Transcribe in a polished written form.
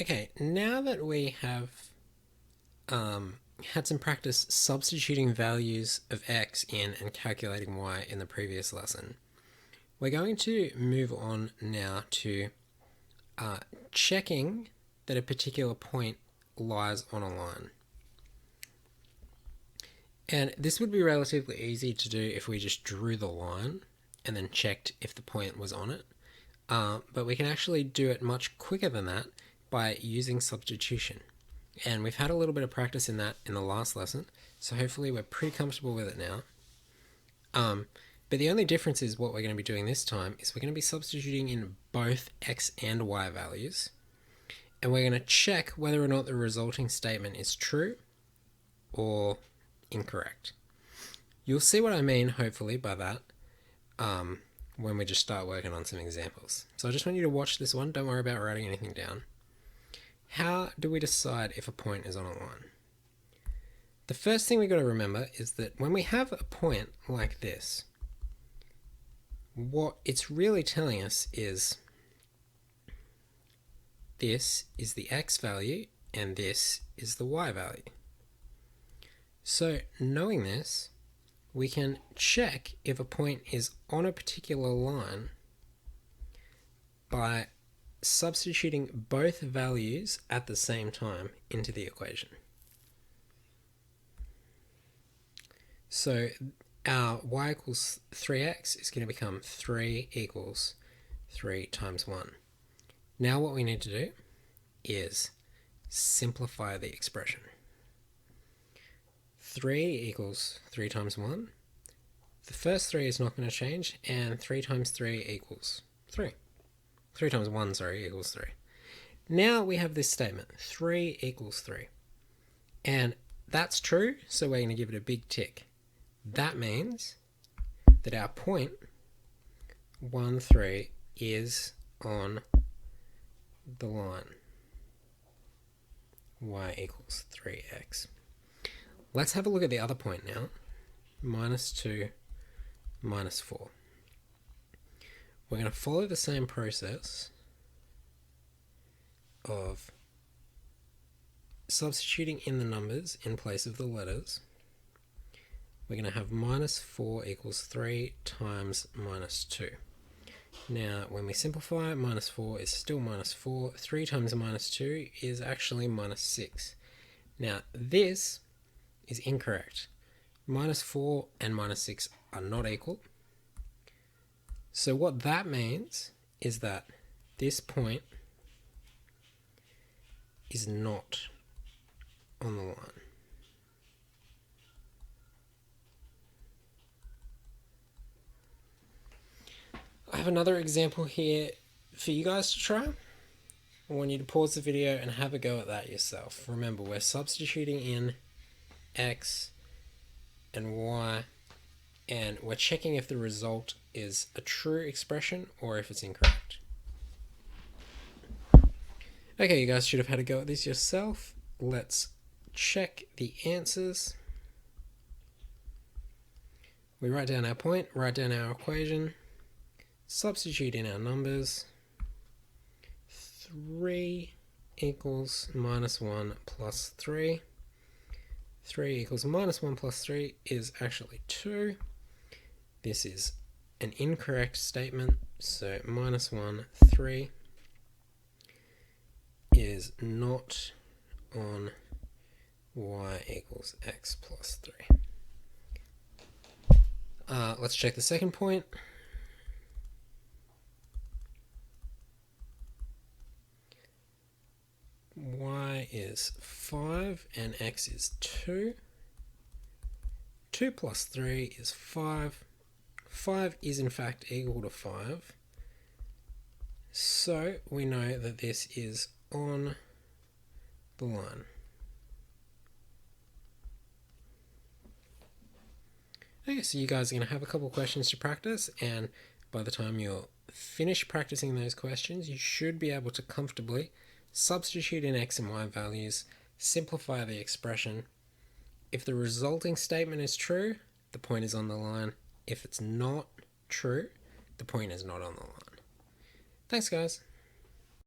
Okay, now that we have had some practice substituting values of x in and calculating y in the previous lesson, we're going to move on now to checking that a particular point lies on a line. And this would be relatively easy to do if we just drew the line and then checked if the point was on it. But we can actually do it much quicker than that by using substitution. And we've had a little bit of practice in that in the last lesson, so hopefully we're pretty comfortable with it now. But the only difference is what we're going to be doing this time is we're going to be substituting in both x and y values, and we're going to check whether or not the resulting statement is true or incorrect. You'll see what I mean, hopefully, by that when we just start working on some examples. So I just want you to watch this one. Don't worry about writing anything down. How do we decide if a point is on a line? The first thing we've got to remember is that when we have a point like this, what it's really telling us is this is the x value and this is the y value. So knowing this, we can check if a point is on a particular line by substituting both values at the same time into the equation. So our y equals 3x is going to become 3 equals 3 times 1. Now what we need to do is simplify the expression. 3 equals 3 times 1. The first 3 is not going to change, and 3 times 3 equals 3. 3 times 1, equals 3. Now we have this statement, 3 equals 3. And that's true, so we're going to give it a big tick. That means that our point 1, 3 is on the line y equals 3x. Let's have a look at the other point now, minus 2, minus 4. We're going to follow the same process of substituting in the numbers in place of the letters. We're going to have minus 4 equals 3 times minus 2. Now, when we simplify, minus 4 is still minus 4. 3 times minus 2 is actually minus 6. Now, this is incorrect. Minus 4 and minus 6 are not equal. So what that means is that this point is not on the line. I have another example here for you guys to try. I want you to pause the video and have a go at that yourself. Remember, we're substituting in x and y, and we're checking if the result is a true expression or if it's incorrect. Okay, you guys should have had a go at this yourself. Let's check the answers. We write down our point, write down our equation, substitute in our numbers. 3 equals minus 1 plus 3. 3 equals minus 1 plus 3 is actually 2. This is an incorrect statement, so minus 1, 3 is not on y equals x plus 3. Let's check the second point. Y is 5 and x is 2. 2 plus 3 is 5. 5 is in fact equal to 5. So we know that this is on the line. Okay, so you guys are going to have a couple questions to practice, and by the time you're finished practicing those questions, you should be able to comfortably substitute in x and y values, simplify the expression. If the resulting statement is true, the point is on the line. If it's not true, the point is not on the line. Thanks, guys.